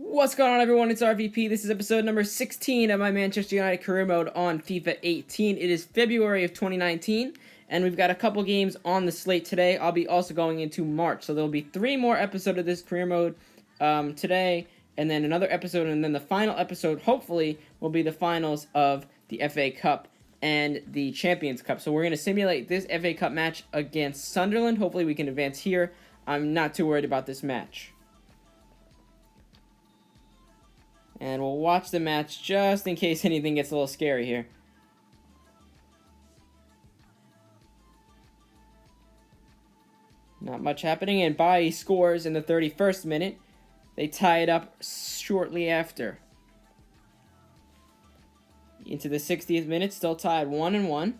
What's going on, everyone? It's RVP. This is episode number 16 of my Manchester United career mode on FIFA 18. It is February of 2019, and we've got a couple games on the slate today. I'll be also going into March, so there'll be 3 more episodes of this career mode today, and then another episode, and then the final episode, hopefully, will be the finals of the FA Cup and the Champions Cup. So we're going to simulate this FA Cup match against Sunderland. Hopefully we can advance here. I'm not too worried about this match. And we'll watch the match just in case anything gets a little scary here. Not much happening, and Bayer scores in the 31st minute. They tie it up shortly after. Into the 60th minute, still tied 1-1.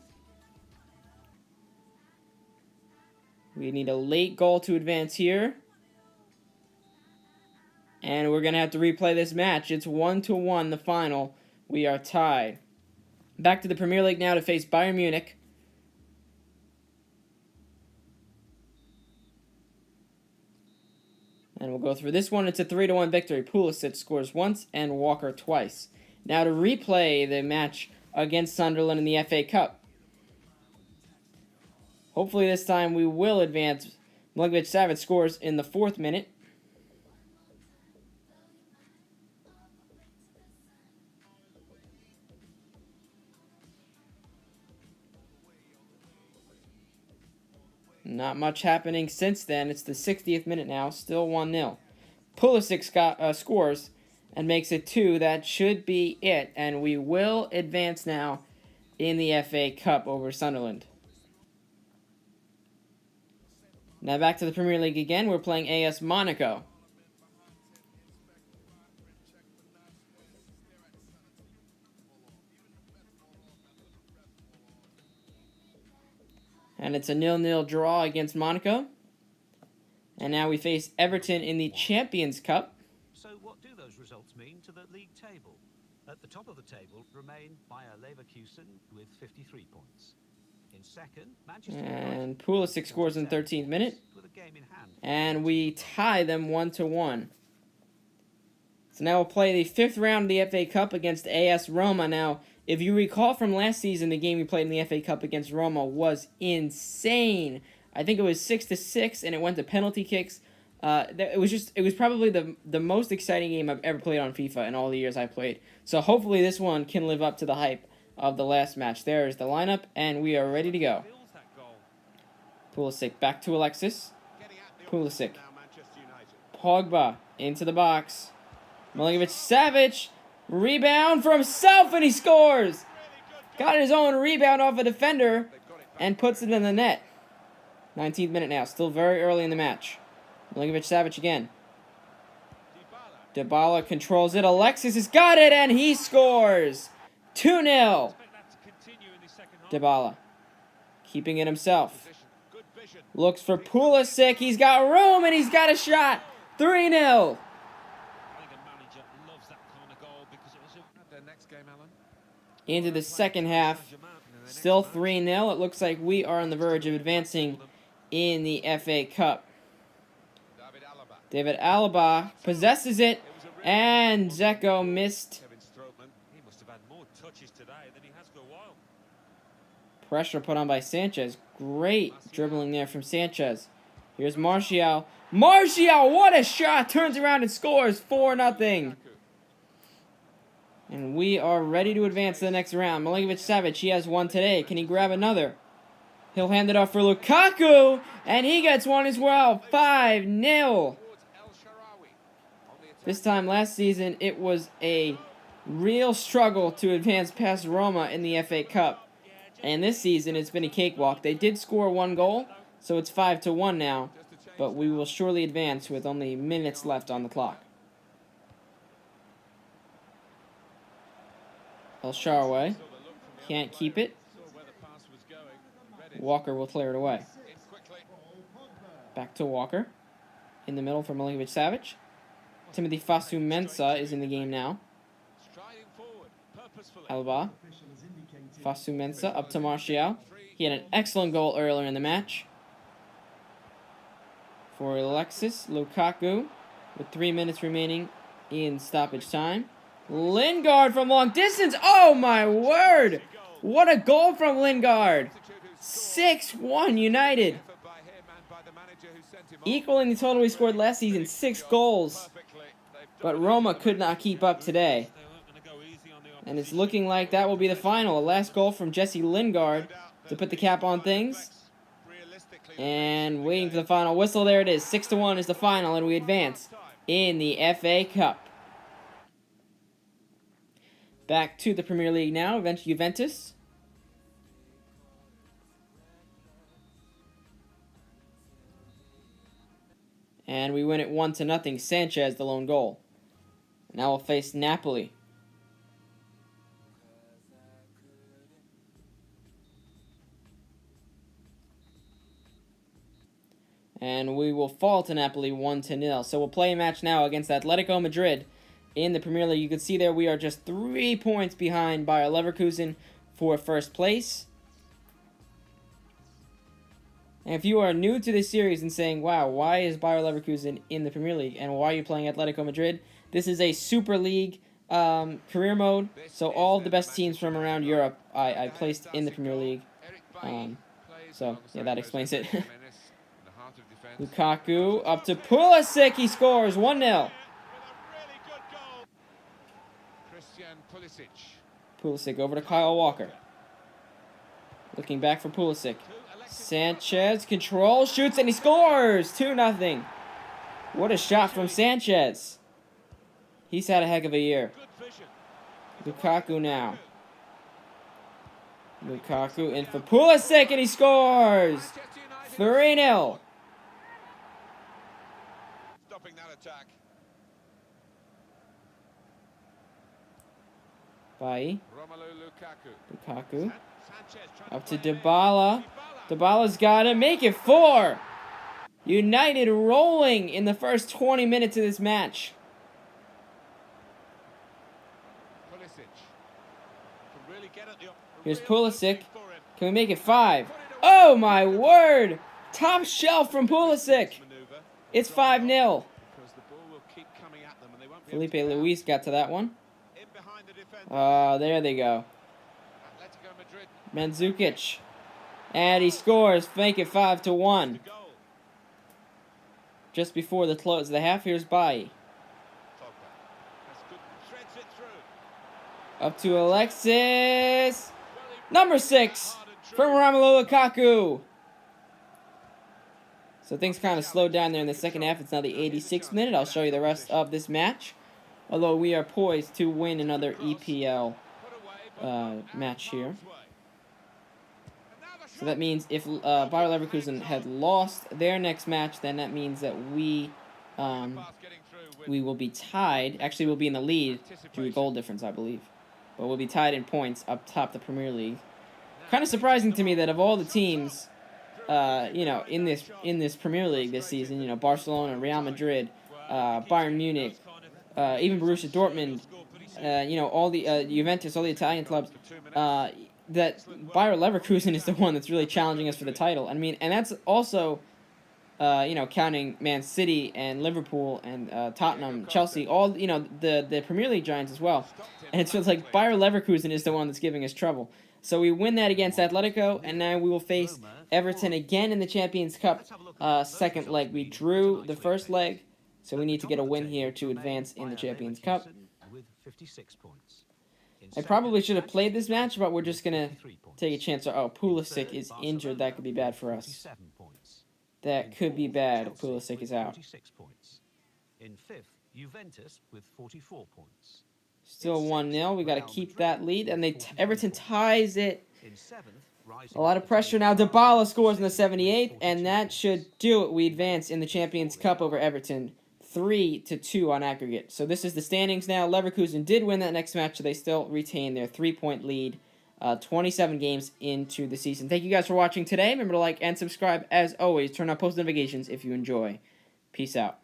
We need a late goal to advance here. And we're going to have to replay this match. It's 1-1, the final. We are tied. Back to the Premier League now to face Bayern Munich. And we'll go through this one. It's a 3-1 victory. Pulisic scores once and Walker twice. Now to replay the match against Sunderland in the FA Cup. Hopefully this time we will advance. Milinkovic-Savic scores in the 4th minute. Not much happening since then. It's the 60th minute now. Still 1-0. Pulisic scores and makes it 2. That should be it. And we will advance now in the FA Cup over Sunderland. Now back to the Premier League again. We're playing AS Monaco. And it's a 0-0 draw against Monaco. And now we face Everton in the Champions Cup. So what do those results mean to the league table? At the top of the table remain Bayer Leverkusen with 53 points. In second, Manchester United. And Pulisic scores in the 13th minute. With a game in hand. And we tie them 1-1. So now we'll play the 5th round of the FA Cup against AS Roma. Now, if you recall from last season, the game we played in the FA Cup against Roma was insane. I think it was 6-6, and it went to penalty kicks. It was probably the most exciting game I've ever played on FIFA in all the years I played. So hopefully this one can live up to the hype of the last match. There is the lineup, and we are ready to go. Pulisic back to Alexis. Pulisic. Pogba into the box. Milinkovic-Savic. Rebound for himself, and he scores! Got his own rebound off a defender and puts it in the net. 19th minute now, still very early in the match. Milinkovic-Savic again. Dybala controls it. Alexis has got it, and he scores! 2-0. Dybala keeping it himself. Looks for Pulisic. He's got room, and he's got a shot. 3-0. Into the second half. Still 3-0. It looks like we are on the verge of advancing in the FA Cup. David Alaba possesses it, and Zeko missed. Pressure put on by Sanchez. Great dribbling there from Sanchez. Here's Martial. Martial, what a shot! Turns around and scores 4-0. And we are ready to advance to the next round. Milinkovic-Savic, he has one today. Can he grab another? He'll hand it off for Lukaku, and he gets one as well. 5-0. This time last season, it was a real struggle to advance past Roma in the FA Cup. And this season, it's been a cakewalk. They did score 1 goal, so it's 5-1 now. But we will surely advance with only minutes left on the clock. El Shaarawy can't keep it. Walker will clear it away. Back to Walker. In the middle for Milinkovic-Savic. Timothy Fosu-Mensah is in the game now. Alaba. Fosu-Mensah up to Martial. He had an excellent goal earlier in the match. For Alexis, Lukaku with 3 minutes remaining in stoppage time. Lingard from long distance. Oh, my word. What a goal from Lingard. 6-1 United. Equaling the total we scored last season, 6 goals. But Roma could not keep up today. And it's looking like that will be the final. A last goal from Jesse Lingard to put the cap on things. And waiting for the final whistle. There it is. 6-1 is the final, and we advance in the FA Cup. Back to the Premier League now. Juventus. And we win it 1-0. Sanchez, the lone goal. Now we'll face Napoli. And we will fall to Napoli 1-0. So we'll play a match now against Atletico Madrid in the Premier League. You can see there we are just 3 points behind Bayer Leverkusen for first place. And if you are new to this series and saying, wow, why is Bayer Leverkusen in the Premier League and why are you playing Atletico Madrid? This is a Super League career mode. So all of the best teams from around Europe I placed in the Premier League. So, yeah, that explains it. Lukaku up to Pulisic. He scores 1-0. Pulisic over to Kyle Walker. Looking back for Pulisic. Sanchez control, shoots, and he scores 2-0. What a shot from Sanchez. He's had a heck of a year. Lukaku now. Lukaku in for Pulisic, and he scores 3-0. Bayer. Lukaku. Up to Dybala. Dybala's got to make it 4. United rolling in the first 20 minutes of this match. Here's Pulisic. Can we make it 5? Oh, my word. Top shelf from Pulisic. It's 5-0. Felipe Luis got to that one. There they go. Mandzukic. And he scores. Make it 5-1. Just before the close of the half, here's Bayer. Up to Alexis. Number 6 from Romelu Lukaku. So things kind of slowed down there in the second half. It's now the 86th minute. I'll show you the rest of this match. Although we are poised to win another EPL match here. So that means if Bayer Leverkusen had lost their next match, then that means that we will be tied. Actually, we'll be in the lead through a goal difference, I believe. But we'll be tied in points up top the Premier League. Kind of surprising to me that of all the teams, in this Premier League this season, Barcelona, Real Madrid, Bayern Munich, even Borussia Dortmund, all the Juventus, all the Italian clubs, that Bayer Leverkusen is the one that's really challenging us for the title. I mean, and that's also, counting Man City and Liverpool and Tottenham, Chelsea, all, the Premier League giants as well. And it feels like Bayer Leverkusen is the one that's giving us trouble. So we win that against Atletico, and now we will face Everton again in the Champions Cup second leg. We drew the first leg, so we need to get a win here to advance in the Champions Cup. I probably should have played this match, but we're just going to take a chance. Oh, Pulisic is injured. That could be bad for us. That could be bad if Pulisic is out. In 5th, Juventus with 44 points. Still 1-0. We got to keep that lead, and Everton ties it. A lot of pressure now. Dybala scores in the 78th, and that should do it. We advance in the Champions Cup over Everton. 3-2 on aggregate. So this is the standings now. Leverkusen did win that next match, so they still retain their 3-point lead 27 games into the season. Thank you guys for watching today. Remember to like and subscribe. As always, turn on post notifications if you enjoy. Peace out.